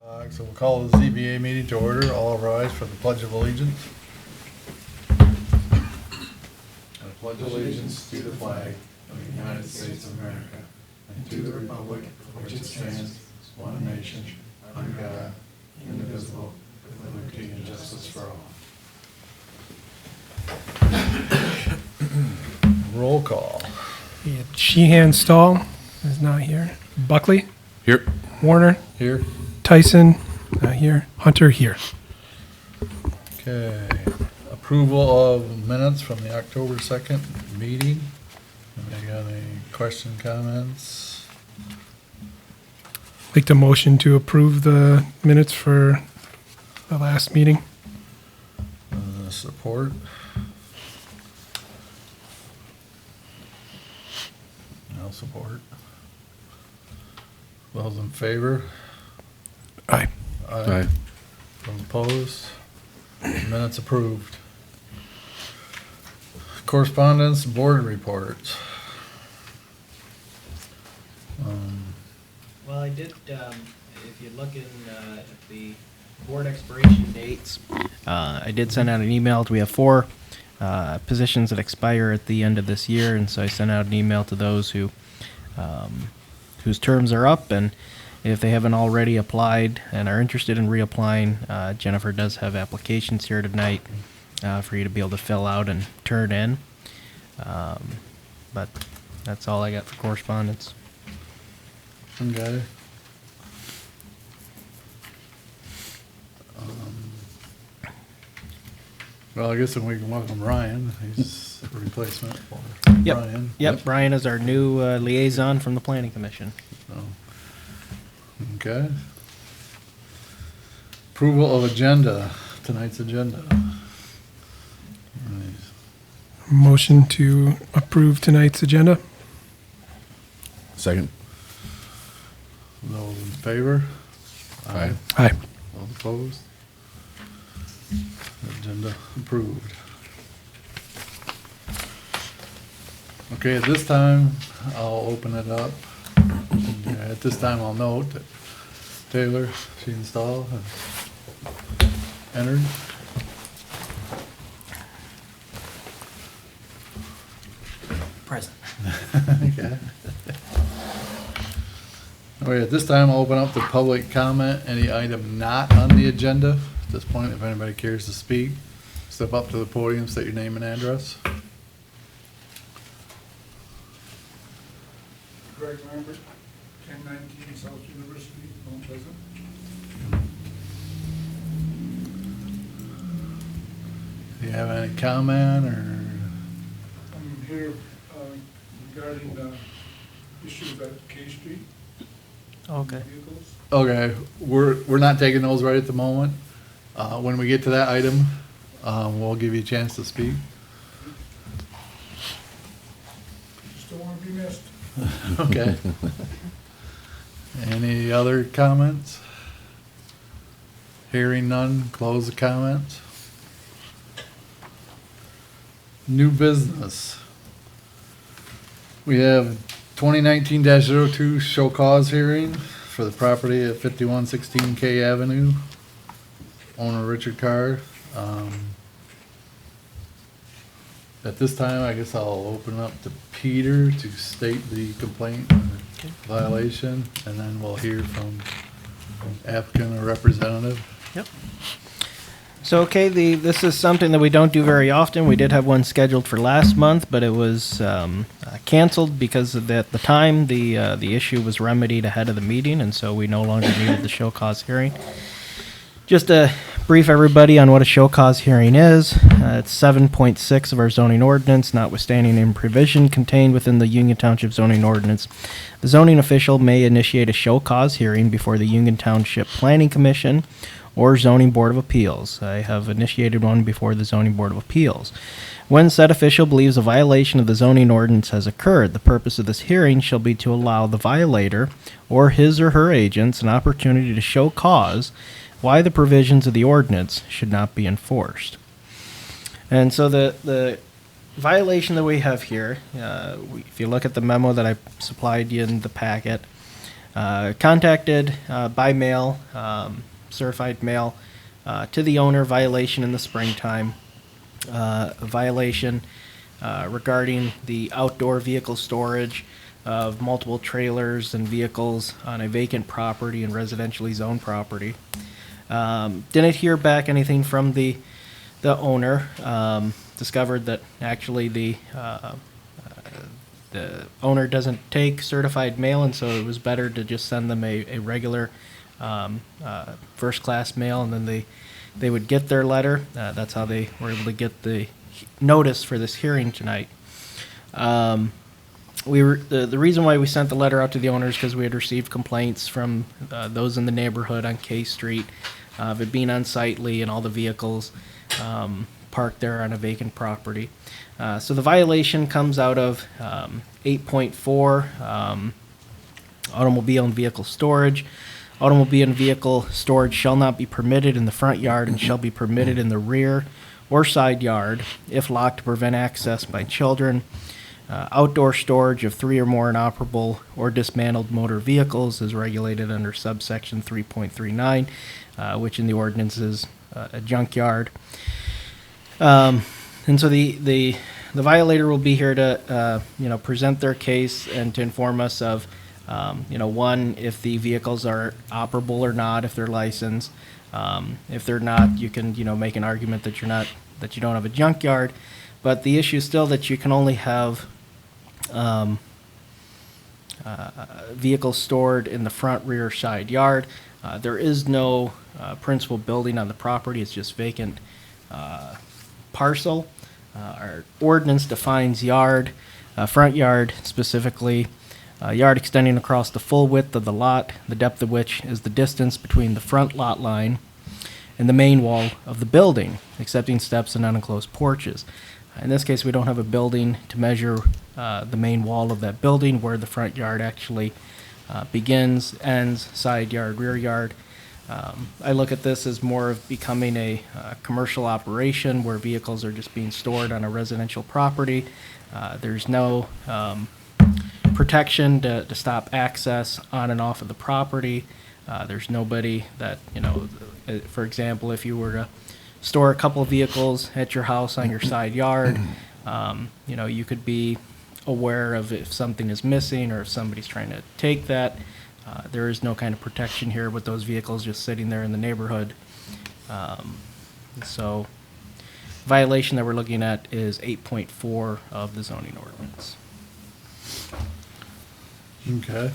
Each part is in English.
So we'll call the ZBA meeting to order. All rise for the Pledge of Allegiance. I pledge allegiance to the flag of the United States of America and to the republic for which it stands, one nation, under God, indivisible, with liberty and justice for all. Roll call. Yeah, Sheehan Stahl is not here. Buckley, Here. Warner, Here. Tyson, not here. Hunter, here. Okay. Approval of minutes from the October 2nd meeting. Anybody got any question, comments? Like the motion to approve the minutes for the last meeting. Support. I'll support. Those in favor? Aye. Aye. Those opposed? Minutes approved. Correspondence, board reports. Well, I did, if you look in, at the board expiration dates, I did send out an email. We have 4 positions that expire at the end of this year, and so I sent out an email to those who, whose terms are up, and if they haven't already applied and are interested in reapplying, Jennifer does have applications here tonight for you to be able to fill out and turn in. But that's all I got for correspondence. Okay. Well, I guess we can welcome Ryan. He's a replacement for Yep. Brian. Yep, Brian is our new liaison from the Planning Commission. So, okay. Approval of agenda, tonight's agenda. Right. Motion to approve tonight's agenda. Second. Those in favor? Aye. Aye. All opposed? Agenda approved. Okay, at this time, I'll open it up. At this time, I'll note that Taylor Sheenstall has entered. Present. Okay. Okay, at this time, I'll open up the public comment, any item not on the agenda. At this point, if anybody cares to speak, step up to the podium, state your name and address. Greg Lambert, 1019 South University, Mount Pleasant. Do you have any comment or? I'm here regarding issues at K Street. Okay. Vehicles. Okay, we're not taking those right at the moment. When we get to that item, we'll give you a chance to speak. Just don't want to be missed. Okay. Any other comments? Hearing none, close the comments. New business. We have 2019-02 show cause hearing for the property at 5116 K Avenue. Owner Richard Carr. At this time, I guess I'll open up to Peter to state the complaint violation, and then we'll hear from applicant or representative. Yep. So, okay, this is something that we don't do very often. We did have one scheduled for last month, but it was canceled because of at the time the issue was remedied ahead of the meeting, and so we no longer needed the show cause hearing. Just to brief everybody on what a show cause hearing is, it's 7.6 of our zoning ordinance, notwithstanding any provision contained within the Union Township zoning ordinance. The zoning official may initiate a show cause hearing before the Union Township Planning Commission or Zoning Board of Appeals. I have initiated one before the Zoning Board of Appeals. When said official believes a violation of the zoning ordinance has occurred, the purpose of this hearing shall be to allow the violator or his or her agents an opportunity to show cause why the provisions of the ordinance should not be enforced. And so the violation that we have here, if you look at the memo that I supplied you in the packet, contacted by mail, certified mail, to the owner, violation in the springtime, a violation regarding the outdoor vehicle storage of multiple trailers and vehicles on a vacant property and residentially zoned property. Didn't hear back anything from the owner. Discovered that actually the owner doesn't take certified mail, and so it was better to just send them a regular first class mail, and then they would get their letter. That's how they were able to get the notice for this hearing tonight. The reason why we sent the letter out to the owners because we had received complaints from those in the neighborhood on K Street of it being unsightly and all the vehicles parked there on a vacant property. So the violation comes out of 8.4, automobile and vehicle storage. Automobile and vehicle storage shall not be permitted in the front yard and shall be permitted in the rear or side yard if locked to prevent access by children. Outdoor storage of 3 or more inoperable or dismantled motor vehicles is regulated under subsection 3.39, which in the ordinance is a junkyard. And so the violator will be here to present their case and to inform us of one, if the vehicles are operable or not, if they're licensed. If they're not, you can make an argument that you don't have a junkyard. But the issue is still that you can only have vehicles stored in the front, rear, side yard. There is no principal building on the property. It's just vacant parcel. Our ordinance defines yard, front yard specifically, yard extending across the full width of the lot, the depth of which is the distance between the front lot line and the main wall of the building, excepting steps and unenclosed porches. In this case, we don't have a building to measure the main wall of that building where the front yard actually begins, ends, side yard, rear yard. I look at this as more of becoming a commercial operation where vehicles are just being stored on a residential property. There's no protection to stop access on and off of the property. There's nobody that, for example, if you were to store a couple of vehicles at your house on your side yard, you could be aware of if something is missing or if somebody's trying to take that. There is no kind of protection here with those vehicles just sitting there in the neighborhood. So violation that we're looking at is 8.4 of the zoning ordinance. Okay.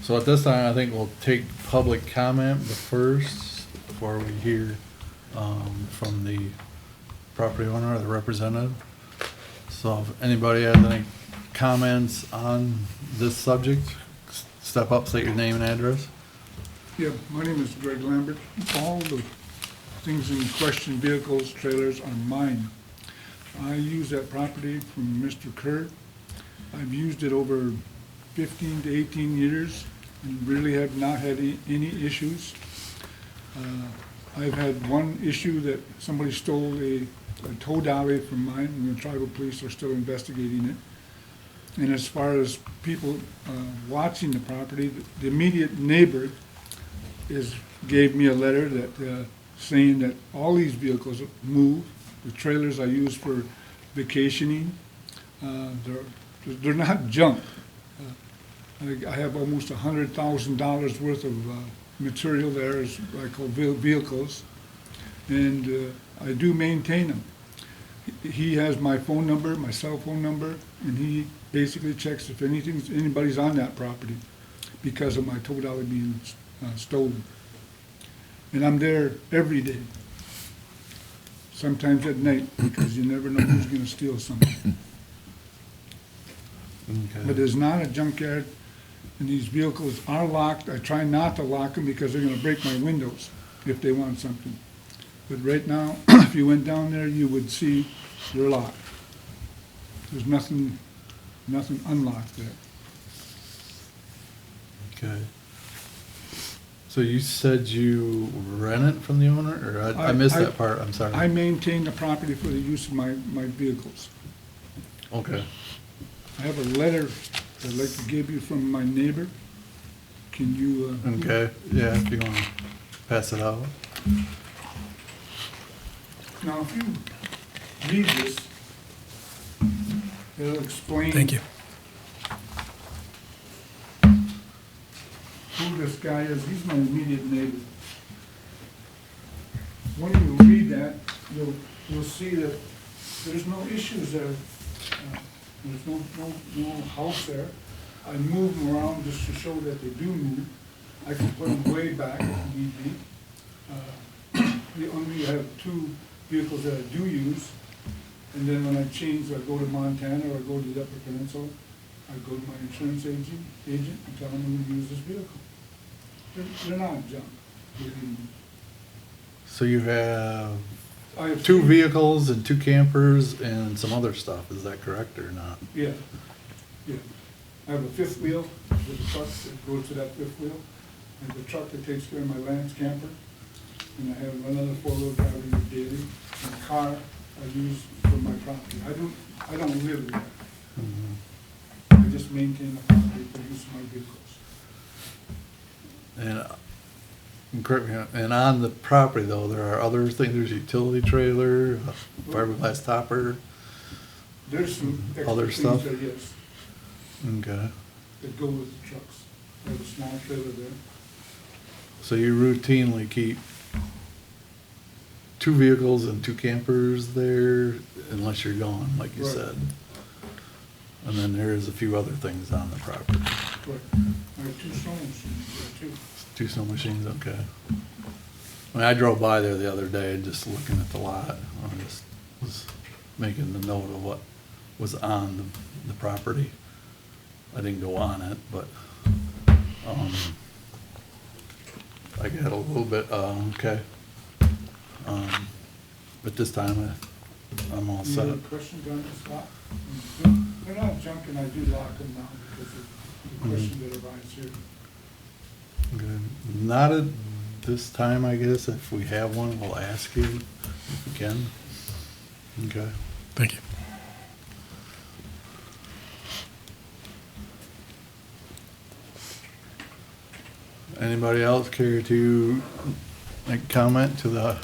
So at this time, I think we'll take public comment first before we hear from the property owner or the representative. So if anybody has any comments on this subject, step up, state your name and address. Yeah, my name is Greg Lambert. All the things in question, vehicles, trailers, are mine. I use that property from Mr. Kerr. I've used it over 15 to 18 years and really have not had any issues. I've had one issue that somebody stole a tow dolly from mine, and the tribal police are still investigating it. And as far as people watching the property, the immediate neighbor gave me a letter that saying that all these vehicles move. The trailers I use for vacationing, they're not junk. I have almost $100,000 worth of material there, as I call vehicles, and I do maintain them. He has my phone number, my cell phone number, and he basically checks if anybody's on that property because of my tow dolly being stolen. And I'm there every day, sometimes at night, because you never know who's going to steal something. Okay. But it's not a junkyard, and these vehicles are locked. I try not to lock them because they're going to break my windows if they want something. But right now, if you went down there, you would see they're locked. There's nothing unlocked there. Okay. So you said you rent it from the owner, or I missed that part, I'm sorry. I maintain the property for the use of my vehicles. Okay. I have a letter I'd like to give you from my neighbor. Can you, Okay, yeah, if you want to pass it out. now, if you read this, it'll explain. Thank you. Who this guy is. He's my immediate neighbor. When you read that, you'll see that there's no issues there. There's no house there. I move them around just to show that they do move. I can put them way back if need be. We only have 2 vehicles that I do use. And then when I change, I go to Montana or I go to the Upper Peninsula, I go to my insurance agent and tell them I'm going to use this vehicle. They're not junk. believe me. So you have I have 2 vehicles and 2 campers and some other stuff, is that correct or not? Yeah, yeah. I have a 5th wheel with a truck that goes to that 5th wheel, and the truck that takes care of my Lance camper. And I have another 4-wheel drive I use daily, and a car I use for my property. I don't live there. I just maintain the property for use of my vehicles. And correct me, and on the property though, there are other things, there's a utility trailer, a fiberglass topper, There's some extra Other things stuff? there, yes, okay. that go with the trucks. I have a small trailer there. So you routinely keep 2 vehicles and 2 campers there unless you're gone, like you Right. said. And then there's a few other things on the property. But I have 2 snow machines there too. 2 snow machines, okay. I mean, I drove by there the other day just looking at the lot. I just was making the note of what was on the property. I didn't go on it, but, I got a little bit, okay. But this time I'm all Any set. other questions on this lot? They're not junk, and I do lock them now because of the question that arises here. Good. Not at this time, I guess. If we have one, we'll ask you if we can. Okay. Thank you. Anybody else care to make comment to the,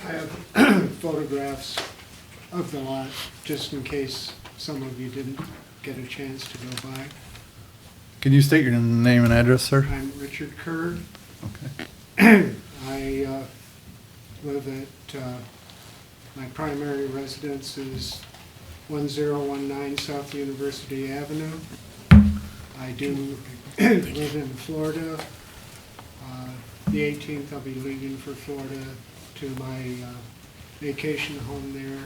I have photographs of the lot, just in case some of you didn't get a chance to go by. can you state your name and address, sir? I'm Richard Kerr. Okay. I live at, my primary residence is 1019 South University Avenue. I do live in Florida. The 18th, I'll be leaving for Florida to my vacation home there.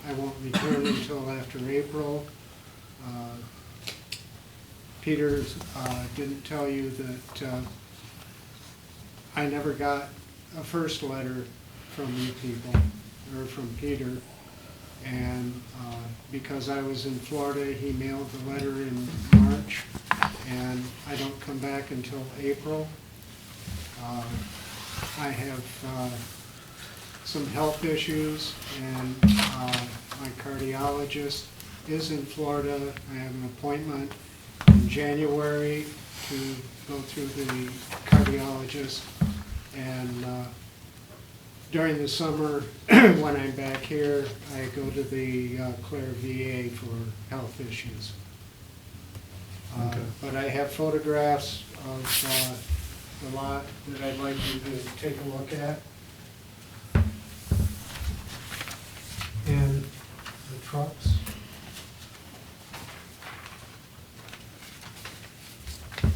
I won't return until after April. Peter didn't tell you that I never got a first letter from you people, or from Peter. And because I was in Florida, he mailed the letter in March, and I don't come back until April. I have some health issues, and my cardiologist is in Florida. I have an appointment in January to go through the cardiologist, and during the summer, when I'm back here, I go to the Clare VA for health issues. Okay. But I have photographs of the lot that I'd like you to take a look at. And the trucks.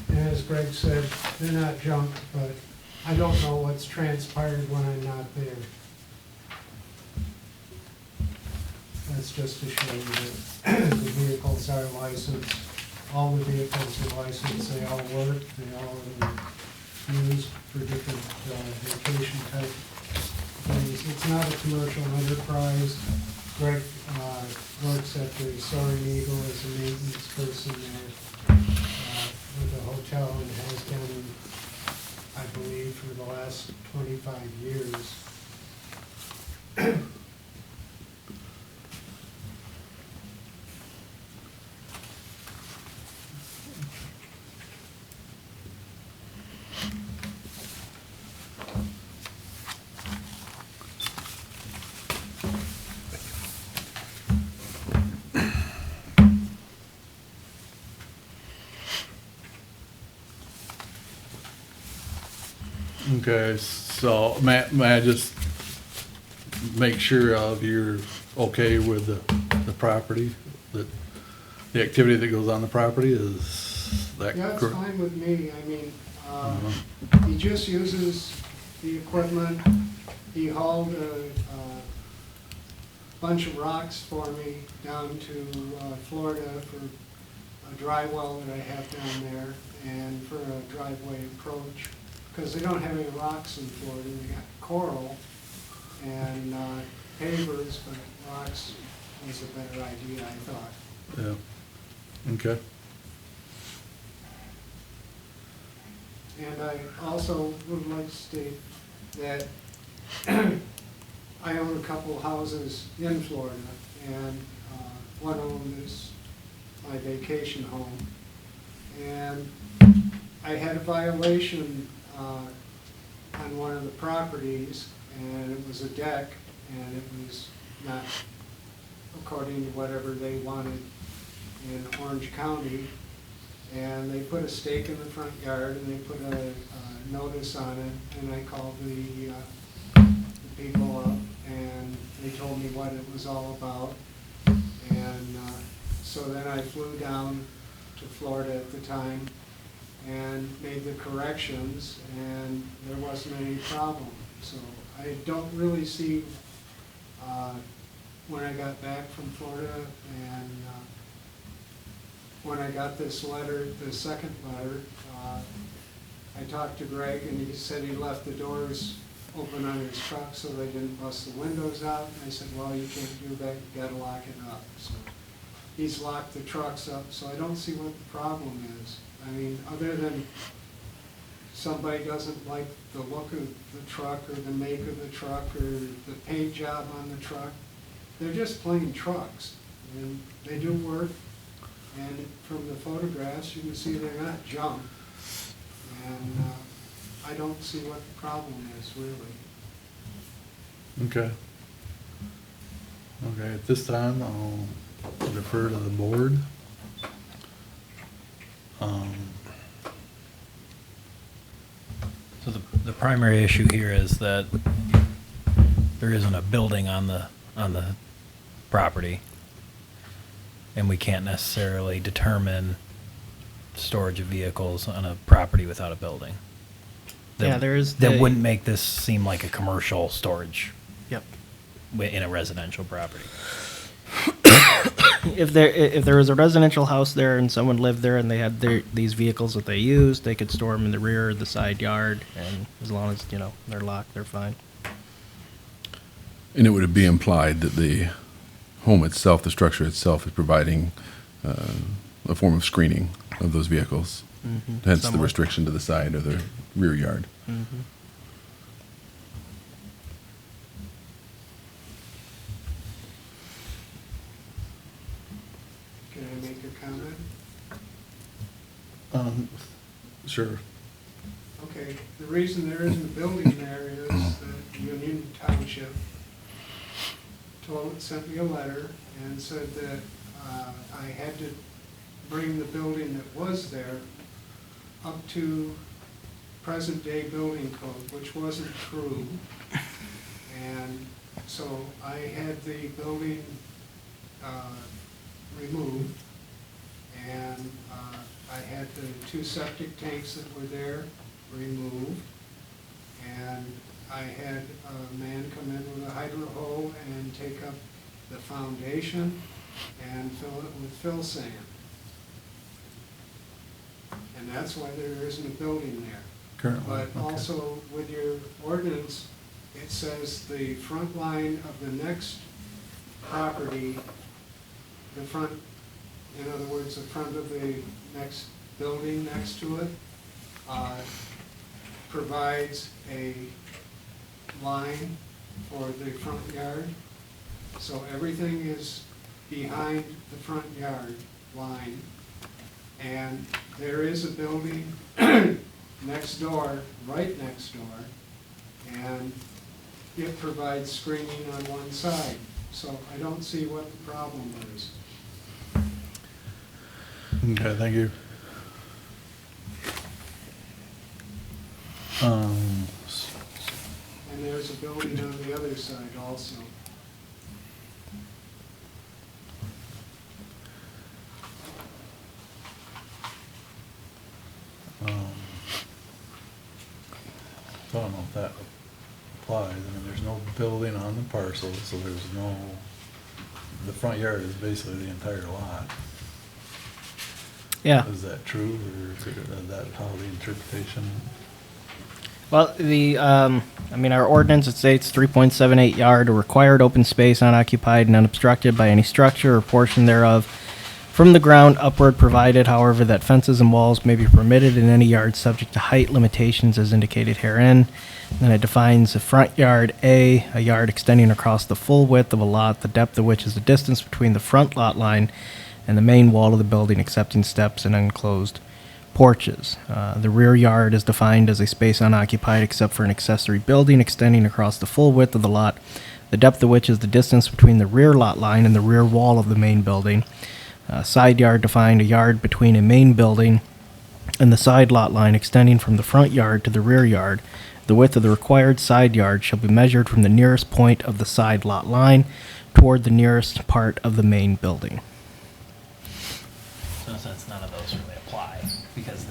And as Greg said, they're not junk, but I don't know what's transpired when I'm not there. That's just to show you that the vehicles are licensed. All the vehicles are licensed, they all work, they all are used for different vacation type things. It's not a commercial enterprise. Greg works at the Soaring Eagle as a maintenance person there with the hotel, and has done, I believe, for the last 25 years. Okay, so may I just make sure of you're okay with the property, that the activity that goes on the property, is that Yeah, it's correct? fine with me. I mean, Uh-huh. he just uses the equipment. He hauled a bunch of rocks for me down to Florida for a dry well that I have down there and for a driveway approach. Because they don't have any rocks in Florida. They got coral and pavers, but rocks was a better idea, I thought. Yeah, okay. And I also would like to state that I own a couple houses in Florida, and one of them is my vacation home. And I had a violation on one of the properties, and it was a deck, and it was not according to whatever they wanted in Orange County. And they put a stake in the front yard, and they put a notice on it, and I called the people up, and they told me what it was all about. And so then I flew down to Florida at the time and made the corrections, and there wasn't any problem. So I don't really see, when I got back from Florida and when I got this letter, the second letter, I talked to Greg, and he said he left the doors open on his truck so they didn't bust the windows out. And I said, well, you can't do that, you gotta lock it up. So he's locked the trucks up, so I don't see what the problem is. I mean, other than somebody doesn't like the look of the truck or the make of the truck or the paint job on the truck, they're just plain trucks, and they do work. And from the photographs, you can see they're not junk. And I don't see what the problem is, really. Okay. Okay, at this time, I'll defer to the board. So the primary issue here is that there isn't a building on the property, and we can't necessarily determine storage of vehicles on a property without a building. Yeah, there is That the- wouldn't make this seem like a commercial storage Yep. in a residential property. If there was a residential house there and someone lived there and they had these vehicles that they used, they could store them in the rear or the side yard, and as long as, they're locked, they're fine. And it would be implied that the home itself, the structure itself, is providing a form of screening of those vehicles. Mhm. Hence the Somewhat. restriction to the side or the rear yard. Mhm. Can I make a comment? Sure. Okay, the reason there isn't a building there is that Union Township sent me a letter and said that I had to bring the building that was there up to present-day building code, which wasn't true. And so I had the building removed, and I had the 2 septic tanks that were there removed, and I had a man come in with a hydro hoe and take up the foundation and fill it with fill sand. And that's why there isn't a building there. Currently, But okay. also with your ordinance, it says the front line of the next property, the front, in other words, the front of the next building next to it, provides a line for the front yard. So everything is behind the front yard line. And there is a building next door, right next door, and it provides screening on one side. So I don't see what the problem is. Okay, thank you. And there's a building on the other side also. So I don't know if that applies. I mean, there's no building on the parcel, so there's no, the front yard is basically the entire lot. Yeah. Is that true, or is that how the interpretation? Well, our ordinance, it states 3.78 yard, a required open space unoccupied and unobstructed by any structure or portion thereof from the ground upward, provided, however, that fences and walls may be permitted in any yard subject to height limitations as indicated herein. Then it defines a front yard, a yard extending across the full width of a lot, the depth of which is the distance between the front lot line and the main wall of the building, excepting steps and enclosed porches. The rear yard is defined as a space unoccupied except for an accessory building extending across the full width of the lot, the depth of which is the distance between the rear lot line and the rear wall of the main building. Side yard defined a yard between a main building and the side lot line extending from the front yard to the rear yard. The width of the required side yard shall be measured from the nearest point of the side lot line toward the nearest part of the main building. So in a sense, none of those really apply, because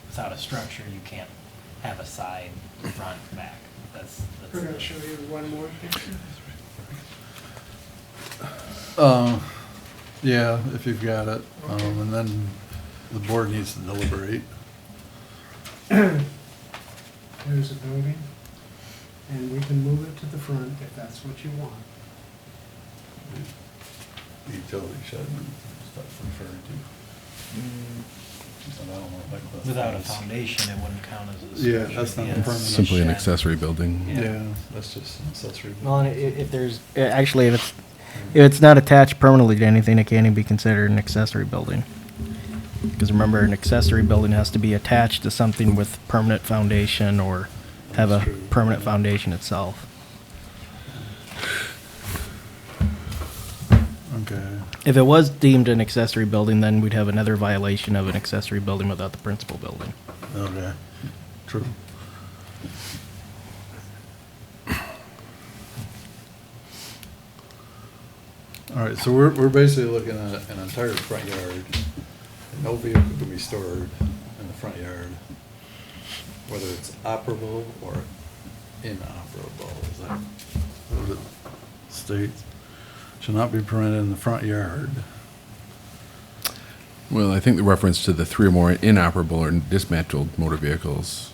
without a structure, you can't have a side, front, back. Could I show you one more picture? Yeah, if you've got it, and then the board needs to deliberate. There's a building, and we can move it to the front if that's what you want. The utility shed and stuff referring to. And I don't know, like the- Without a foundation, it wouldn't count as a Yeah, structure. that's not It'd a be permanent Simply an shed. accessory building. Yeah, that's just an accessory. Well, and if there's, actually, if it's not attached permanently to anything, it can't even be considered an accessory building. Because remember, an accessory building has to be attached to something with permanent foundation or have a That's true. permanent foundation itself. Okay. If it was deemed an accessory building, then we'd have another violation of an accessory building without the principal building. Okay, true. All right, so we're basically looking at an entire front yard. No vehicle can be stored in the front yard, whether it's operable or inoperable, is that what it states? Shall not be permitted in the front yard. Well, I think the reference to the three or more inoperable or dismantled motor vehicles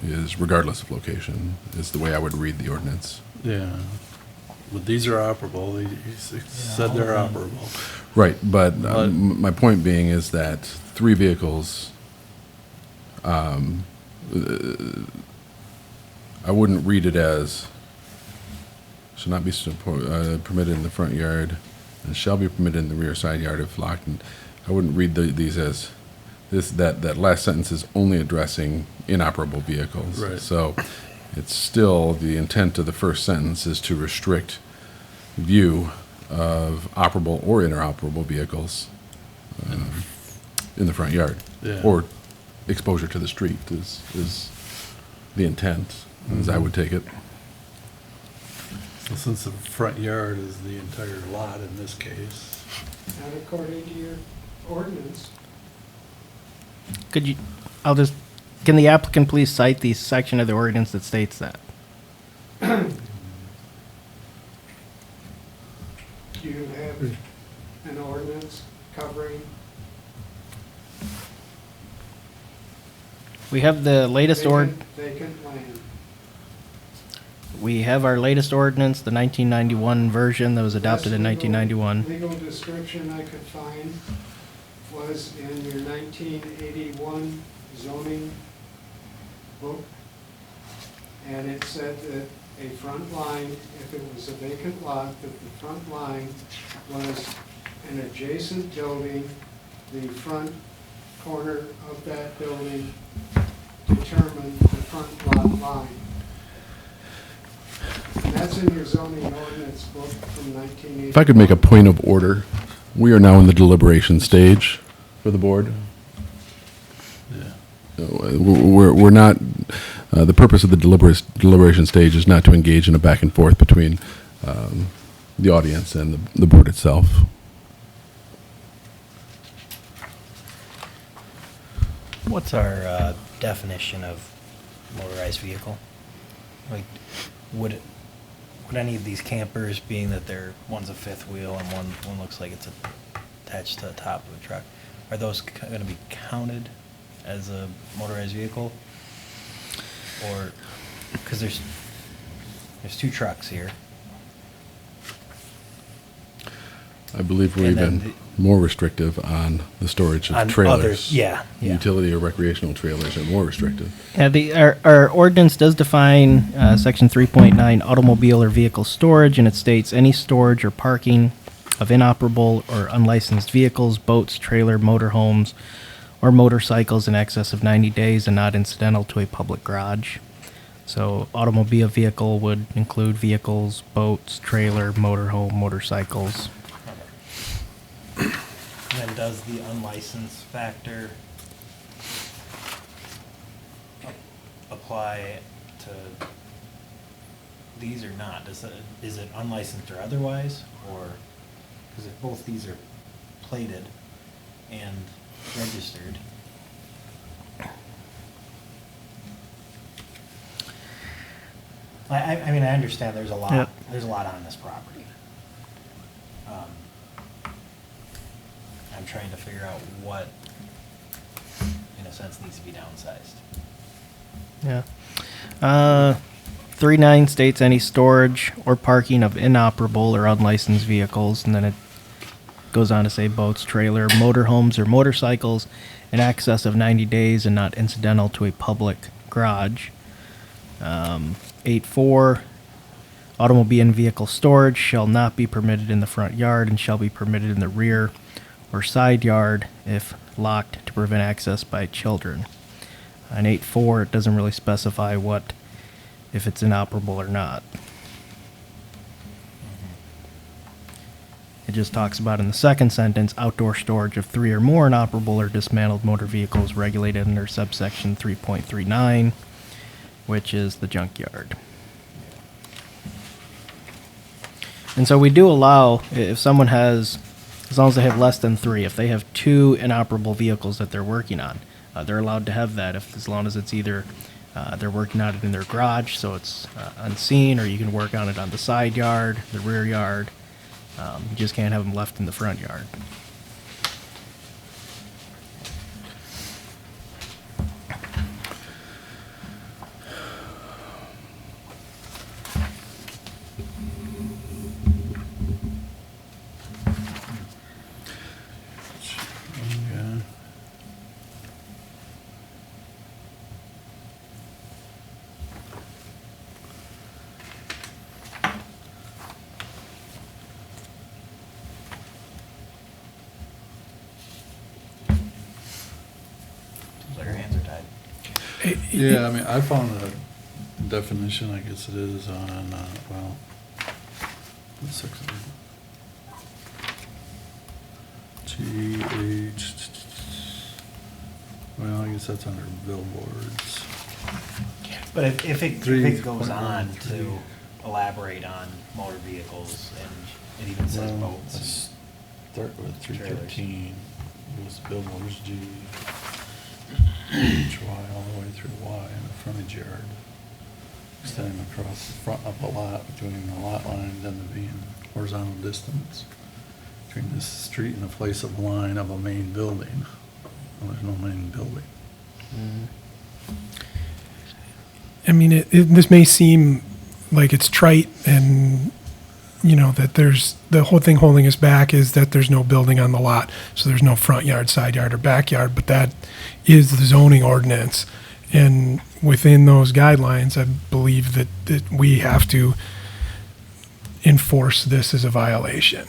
is regardless of location, is the way I would read the ordinance. Yeah, but these are operable, he said they're operable. Right, but But- my point being is that three vehicles, I wouldn't read it as shall not be permitted in the front yard and shall be permitted in the rear side yard if locked. And I wouldn't read these as that last sentence is only addressing inoperable vehicles. Right. So it's still the intent of the first sentence is to restrict view of operable or inoperable vehicles in the front yard. Yeah. Or exposure to the street is the intent, as I would take it. So since the front yard is the entire lot in this case, Not according to your ordinance. Can the applicant please cite the section of the ordinance that states that? Do you have an ordinance covering We have the latest vacant land? We have our latest ordinance, the 1991 version that was adopted in Best 1991. Legal description I could find was in your 1981 zoning book. And it said that a front line, if it was a vacant lot, that the front line was an adjacent building, the front corner of that building determined the front lot line. And that's in your zoning ordinance book from 1980. If I could make a point of order, we are now in the deliberation stage for the board. yeah. we're not, the purpose of the deliberation stage is not to engage in a back and forth between the audience and the board itself. What's our definition of motorized vehicle? Like, would any of these campers, being that one's a fifth wheel and one looks like it's attached to the top of a truck, are those going to be counted as a motorized vehicle? Or, because there's 2 trucks here. I believe we're And then even more restrictive on the storage of On trailers. others, yeah. Utility or recreational trailers are more restrictive. Yeah, our ordinance does define section 3.9 automobile or vehicle storage, and it states any storage or parking of inoperable or unlicensed vehicles, boats, trailer, motorhomes, or motorcycles in excess of 90 days and not incidental to a public garage. So automobile vehicle would include vehicles, boats, trailer, motorhome, motorcycles. And then does the unlicensed factor apply to these or not? Is it unlicensed or otherwise? Or, because if both these are plated and registered. I mean, I understand there's a lot, Yep. there's a lot on this property. I'm trying to figure out what, in a sense, needs to be downsized. Yeah. 3.9 states any storage or parking of inoperable or unlicensed vehicles, and then it goes on to say boats, trailer, motorhomes, or motorcycles in excess of 90 days and not incidental to a public garage. 8.4, automobile and vehicle storage shall not be permitted in the front yard and shall be permitted in the rear or side yard if locked to prevent access by children. On 8.4, it doesn't really specify if it's inoperable or not. It just talks about in the second sentence, outdoor storage of 3 or more inoperable or dismantled motor vehicles regulated under subsection 3.39, which is the junkyard. And so we do allow, if someone has, as long as they have less than 3, if they have 2 inoperable vehicles that they're working on, they're allowed to have that as long as it's either they're working on it in their garage, so it's unseen, or you can work on it on the side yard, the rear yard. You just can't have them left in the front yard. Yeah. So your hands are tied. Yeah, I mean, I found a definition, I guess it is on, well, what section? Well, I guess that's under billboards. But if it goes 3.13. on to elaborate on motor vehicles, and it even says Well, boats. let's start with 313, was billboards, G, H, Y, all the way through Y in the frontage yard. Extending across the front of a lot between the lot lines and the being horizontal distance between this street and the place of line of a main building. Well, there's no main building. I mean, this may seem like it's trite and, that there's, the whole thing holding us back is that there's no building on the lot. So there's no front yard, side yard, or backyard, but that is the zoning ordinance. And within those guidelines, I believe that we have to enforce this as a violation.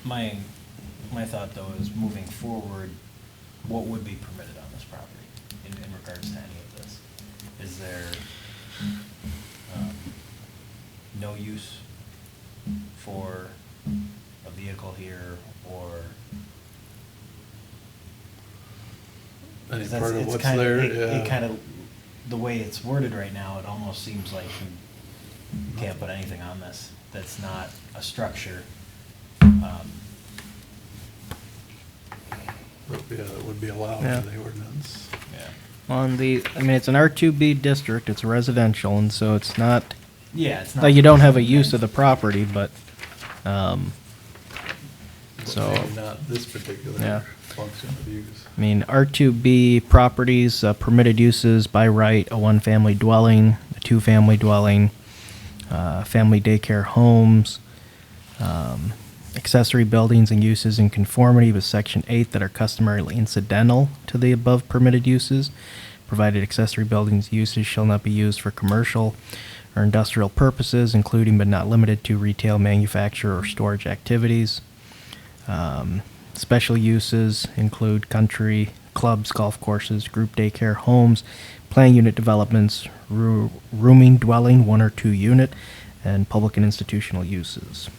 My thought, though, is moving forward, what would be permitted on this property in regards to any of this? Is there no use for a vehicle here, or Any That's- part of it's what's kinda- there, It yeah. kind of, the way it's worded right now, it almost seems like you can't put anything on this that's not a structure. Yeah, that would be allowed Yeah. in the ordinance. Yeah. On the, I mean, it's an R2B district, it's residential, and so it's not, Yeah, it's not. like, you don't have a use of the property, but, But So- maybe not this particular Yeah. function of use. I mean, R2B properties, permitted uses by right, a one-family dwelling, a two-family dwelling, family daycare homes, accessory buildings and uses in conformity with Section 8 that are customarily incidental to the above permitted uses, provided accessory buildings uses shall not be used for commercial or industrial purposes, including but not limited to retail, manufacture, or storage activities. Special uses include country clubs, golf courses, group daycare homes, planned unit developments, rooming dwelling, 1 or 2 unit, and public and institutional uses.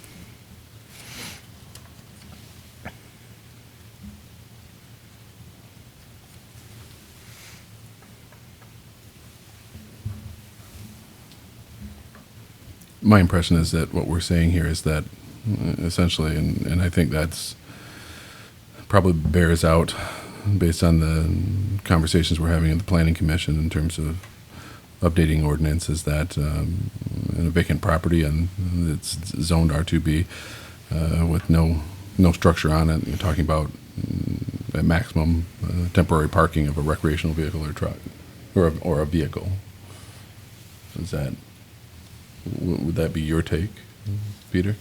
My impression is that what we're saying here is that essentially, and I think that's probably bears out based on the conversations we're having at the Planning Commission in terms of updating ordinances, that in a vacant property and it's zoned R2B with no structure on it, you're talking about a maximum temporary parking of a recreational vehicle or truck or a vehicle. Is that would that be your take, Peter?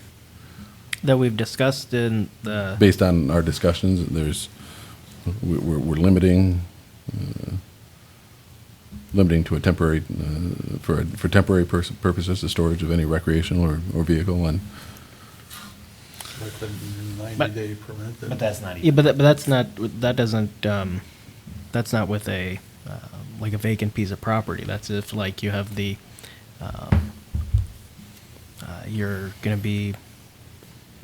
That we've discussed in the, Based on our discussions, we're limiting to a temporary for temporary purposes the storage of any recreational or vehicle, and With a But- 90-day permit. then- But that's not yeah, even. but that's not, that doesn't, that's not with a, like a vacant piece of property. That's if, like, you have the, you're gonna be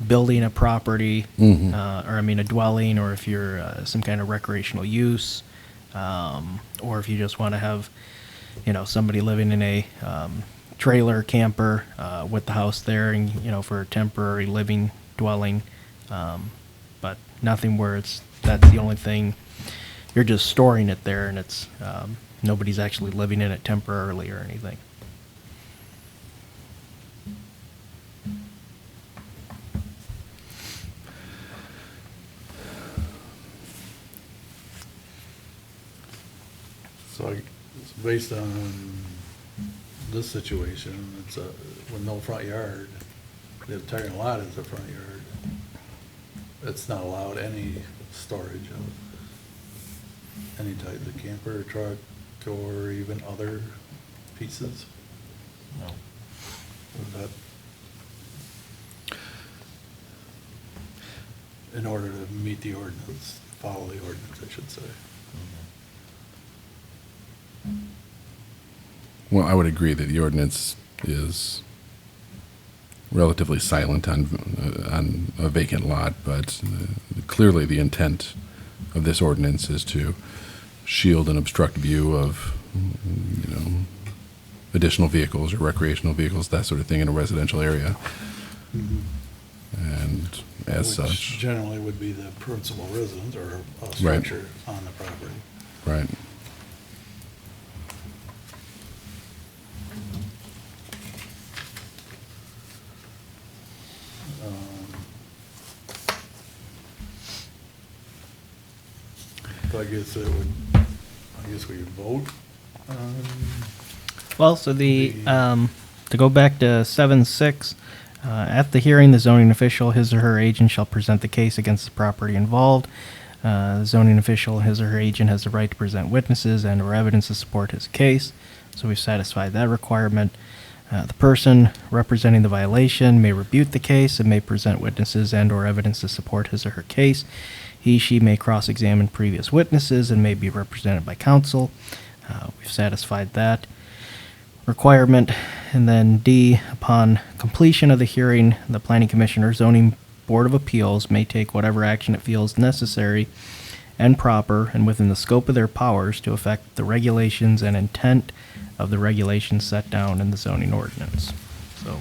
building a property, Mhm. or I mean, a dwelling, or if you're some kind of recreational use, or if you just want to have, somebody living in a trailer camper with the house there, and for a temporary living dwelling, but nothing where that's the only thing. You're just storing it there, and it's nobody's actually living in it temporarily or anything. So it's based on this situation, it's with no front yard, the entire lot is a front yard. It's not allowed any storage of any type of camper, truck, or even other pieces. No. Is that in order to meet the ordinance, follow the ordinance, I should say. Well, I would agree that the ordinance is relatively silent on a vacant lot, but clearly the intent of this ordinance is to shield and obstruct view of, additional vehicles or recreational vehicles, that sort of thing in a residential area. And as Which such, generally would be the principal residence or a structure on the property. right. So I guess we would vote. Well, so to go back to 7.6, at the hearing, the zoning official, his or her agent, shall present the case against the property involved. The zoning official, his or her agent, has the right to present witnesses and/or evidence to support his case. So we've satisfied that requirement. The person representing the violation may rebut the case and may present witnesses and/or evidence to support his or her case. She may cross-examine previous witnesses and may be represented by counsel. We've satisfied that requirement. And then D, upon completion of the hearing, the Planning Commission or Zoning Board of Appeals may take whatever action it feels necessary and proper and within the scope of their powers to affect the regulations and intent of the regulations set down in the zoning ordinance. So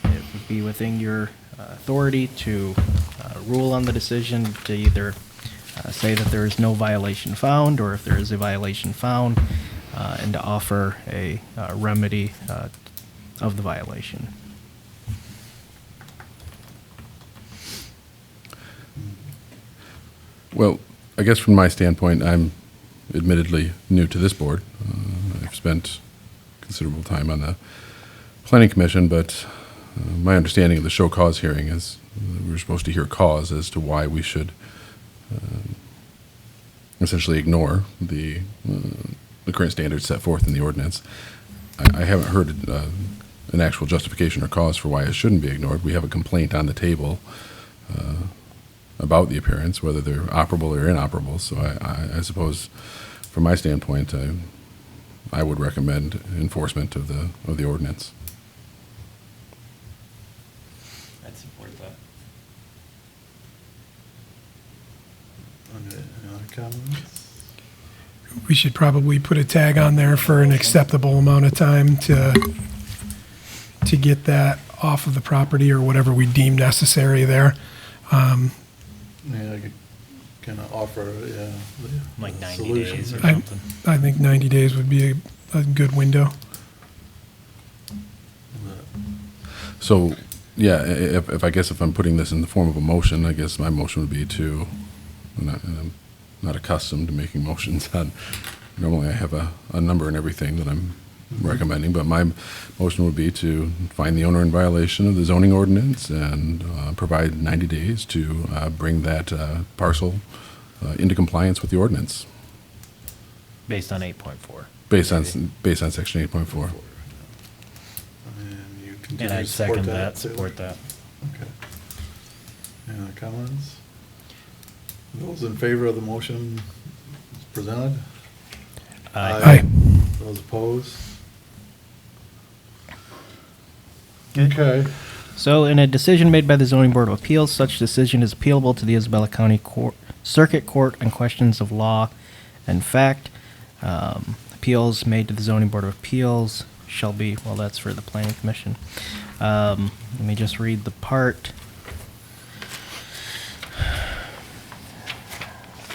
it would be within your authority to rule on the decision, to either say that there is no violation found, or if there is a violation found, and to offer a remedy of the violation. Well, I guess from my standpoint, I'm admittedly new to this board. I've spent considerable time on the planning commission, but my understanding of the show cause hearing is we're supposed to hear cause as to why we should essentially ignore the current standards set forth in the ordinance. I haven't heard an actual justification or cause for why it shouldn't be ignored. We have a complaint on the table about the appearance, whether they're operable or inoperable. So I suppose, from my standpoint, I would recommend enforcement of the ordinance. I'd support that. Okay, any other comments? We should probably put a tag on there for an acceptable amount of time to get that off of the property or whatever we deem necessary there. Yeah, I could kind of offer, yeah. the Like 90 solution. days or I, something. I think 90 days would be a good window. So, yeah, if I guess if I'm putting this in the form of a motion, I guess my motion would be to, and I'm not accustomed to making motions on, normally I have a number and everything that I'm recommending, but my motion would be to find the owner in violation of the zoning ordinance and provide 90 days to bring that parcel into compliance with the ordinance, Based on 8.4. based on section 8.4. And you And continue to I'd support second that, that, too? support that. Okay. Any other comments? Those in favor of the motion as presented? Aye. Those opposed? Okay. So, in a decision made by the Zoning Board of Appeals, such decision is appealable to the Isabella County Circuit Court on questions of law and fact. Appeals made to the Zoning Board of Appeals shall be, well, that's for the Planning Commission. Let me just read the part.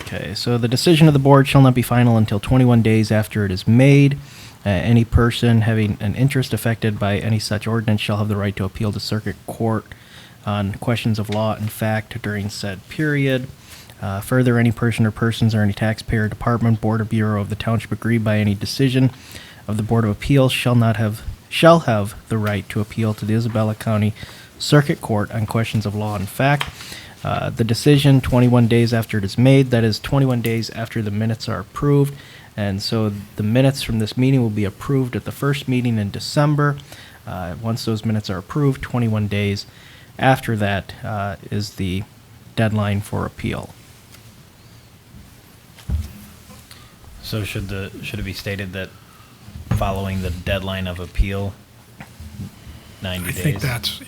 Okay, so the decision of the board shall not be final until 21 days after it is made. Any person having an interest affected by any such ordinance shall have the right to appeal to circuit court on questions of law and fact during said period. Further, any person or persons or any taxpayer, department, board, or bureau of the township aggrieved by any decision of the Board of Appeals shall have the right to appeal to the Isabella County Circuit Court on questions of law and fact. The decision 21 days after it is made, that is 21 days after the minutes are approved. And so the minutes from this meeting will be approved at the first meeting in December. Once those minutes are approved, 21 days after that is the deadline for appeal. So should it be stated that following the deadline of appeal, 90 I days? think that's,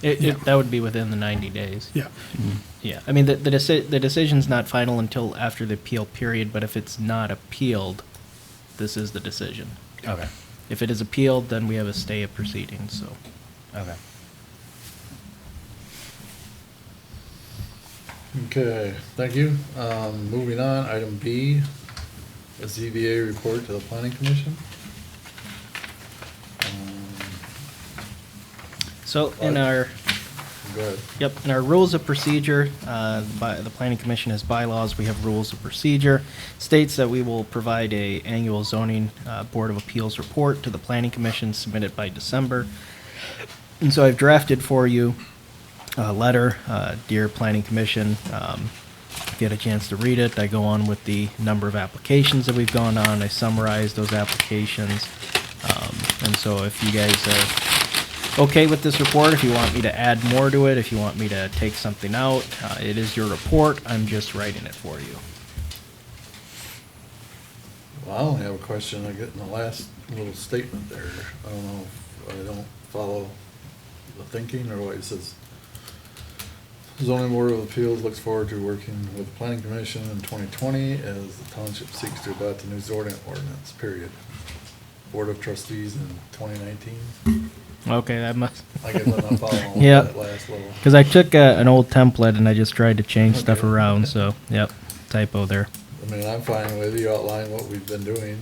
That would be within the 90 days. yeah. Yeah, I mean, the decision's not final until after the appeal period, but if it's not appealed, this is the decision. Okay, If it is appealed, then we have a stay of proceedings, so. okay. Okay, thank you. Moving on, item B, a ZBA report to the planning commission. So in our, Go ahead. yep, in our rules of procedure, by the planning commission has bylaws, we have rules of procedure. States that we will provide a annual zoning board of appeals report to the planning commission submitted by December. And so I've drafted for you a letter, dear planning commission. If you get a chance to read it, I go on with the number of applications that we've gone on. I summarize those applications. And so if you guys are okay with this report, if you want me to add more to it, if you want me to take something out, it is your report. I'm just writing it for you. Well, I only have a question I get in the last little statement there. I don't know if I don't follow the thinking or what it says. Zoning Board of Appeals looks forward to working with the Planning Commission in 2020 as the township seeks to adopt the new zoning ordinance, period. Board of Trustees in 2019. Okay, that must, I guess I'm not following with Yep. that last little. because I took an old template and I just tried to change stuff Okay. around, so, yep, typo there. I mean, I'm fine with you outline what we've been doing.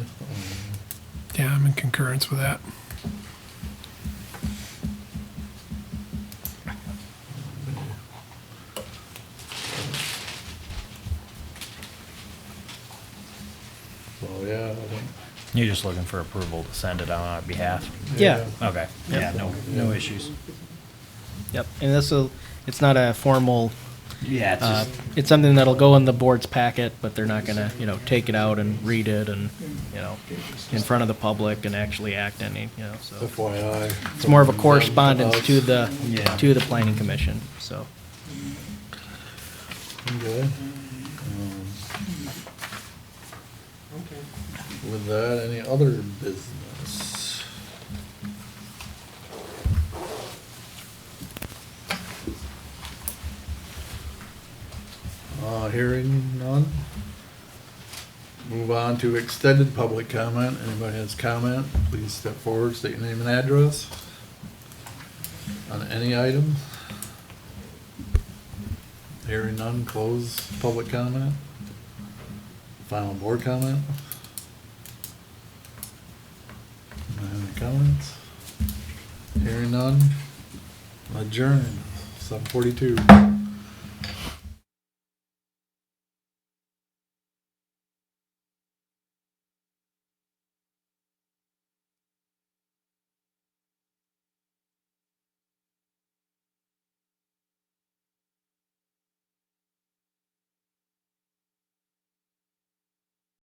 Yeah, I'm in concurrence with that. So, yeah, I think. You're just looking for approval to send it on our behalf? Yeah. Okay, yeah, no issues. Yep, and it's not a formal, Yeah, it's just, it's something that'll go in the board's packet, but they're not gonna, take it out and read it and, in front of the public and actually act any, so. FYI. It's more of a correspondence to the, Yeah. to the planning commission, so. Okay. With that, any other business? Hearing none. Move on to extended public comment. Anybody has comment, please step forward, state your name and address on any item. Hearing none, close public comment. Final board comment. Any comments? Hearing none, adjourn, 7:42.